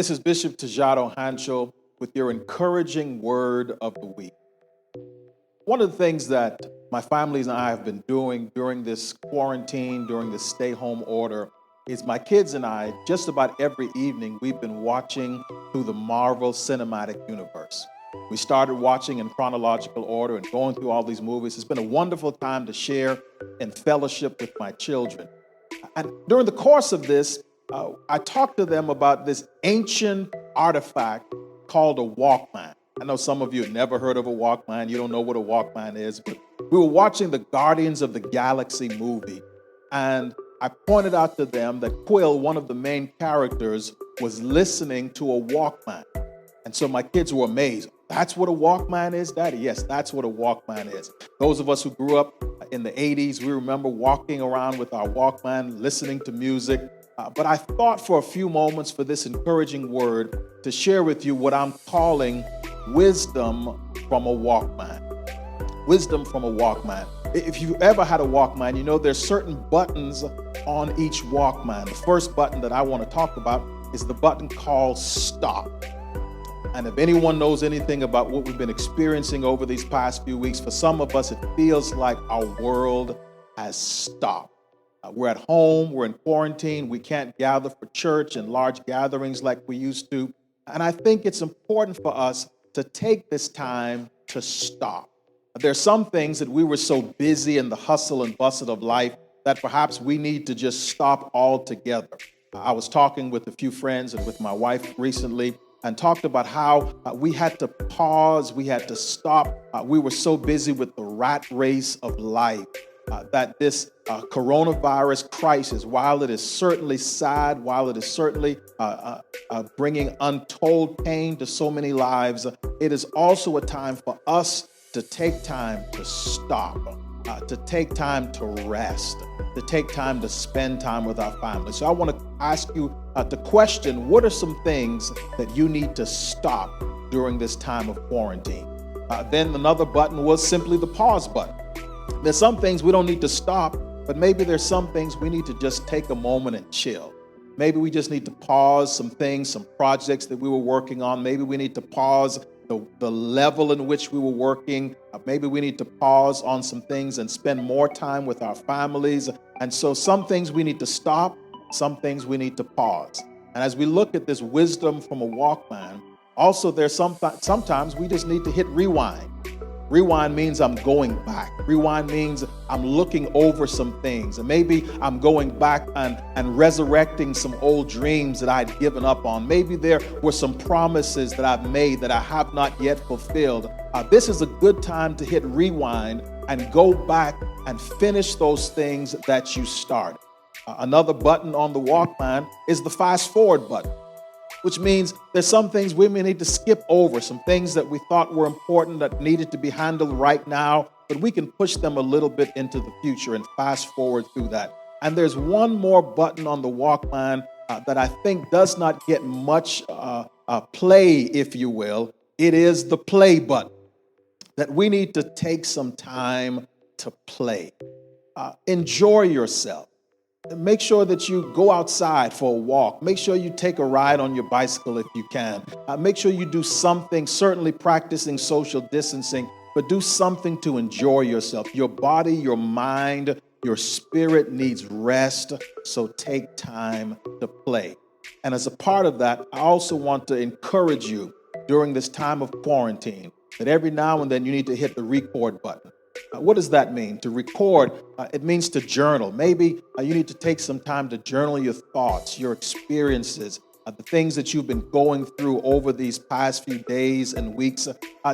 This is Bishop Tejado Hanchell with your encouraging word of the week. One of the things that my family and I have been doing during this quarantine, during this stay-home order, is my kids and I, just about every evening, we've been watching through the Marvel Cinematic Universe. We started watching in chronological order and going through all these movies. It's been a wonderful time to share and fellowship with my children. And during the course of this, I talked to them about this ancient artifact called a Walkman. I know some of you have never heard of a Walkman. You don't know what a Walkman is, but we were watching the Guardians of the Galaxy movie, and I pointed out to them that Quill, one of the main characters, was listening to a Walkman. And so my kids were amazed. That's what a Walkman is, Daddy? Yes, that's what a Walkman is. Those of us who grew up in the 80s, we remember walking around with our Walkman, listening to music. But I thought for a few moments for this encouraging word to share with you what I'm calling wisdom from a Walkman. Wisdom from a Walkman. If you've ever had a Walkman, you know there's certain buttons on each Walkman. The first button that I want to talk about is the button called stop. And if anyone knows anything about what we've been experiencing over these past few weeks, for some of us, it feels like our world has stopped. We're at home, we're in quarantine, we can't gather for church and large gatherings like we used to. And I think it's important for us to take this time to stop. There are some things that we were so busy in the hustle and bustle of life that perhaps we need to just stop altogether. I was talking with a few friends and with my wife recently and talked about how we had to pause, we had to stop. We were so busy with the rat race of life that this coronavirus crisis, while it is certainly sad, while it is certainly bringing untold pain to so many lives, it is also a time for us to take time to stop, to take time to rest, to take time to spend time with our family. So I want to ask you to question, what are some things that you need to stop during this time of quarantine? Then another button was simply the pause button. There's some things we don't need to stop, but maybe there's some things we need to just take a moment and chill. Maybe we just need to pause some things, some projects that we were working on. Maybe we need to pause the level in which we were working. Maybe we need to pause on some things and spend more time with our families. And so some things we need to stop, some things we need to pause. And as we look at this wisdom from a Walkman, also there's sometimes we just need to hit rewind. Rewind means I'm going back. Rewind means I'm looking over some things. And maybe I'm going back and resurrecting some old dreams that I'd given up on. Maybe there were some promises that I've made that I have not yet fulfilled. This is a good time to hit rewind and go back and finish those things that you started. Another button on the Walkman is the fast forward button, which means there's some things we may need to skip over, some things that we thought were important that needed to be handled right now, but we can push them a little bit into the future and fast forward through that. And there's one more button on the Walkman that I think does not get much play, if you will. It is the play button, that we need to take some time to play. Enjoy yourself. Make sure that you go outside for a walk. Make sure you take a ride on your bicycle if you can. Make sure you do something, certainly practicing social distancing, but do something to enjoy yourself. Your body, your mind, your spirit needs rest, so take time to play. And as a part of that, I also want to encourage you during this time of quarantine that every now and then you need to hit the record button. What does that mean? To record, it means to journal. Maybe you need to take some time to journal your thoughts, your experiences, the things that you've been going through over these past few days and weeks.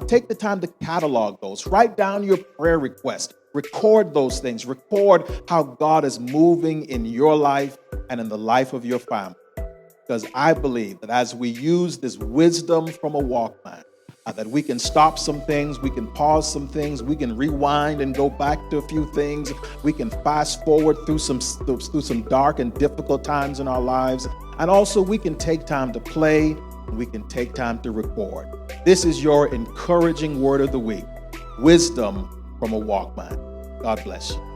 Take the time to catalog those. Write down your prayer requests. Record those things. Record how God is moving in your life and in the life of your family. Because I believe that as we use this wisdom from a Walkman, that we can stop some things, we can pause some things, we can rewind and go back to a few things, we can fast forward through some dark and difficult times in our lives, and also we can take time to play, and we can take time to record. This is your encouraging word of the week, wisdom from a Walkman. God bless you.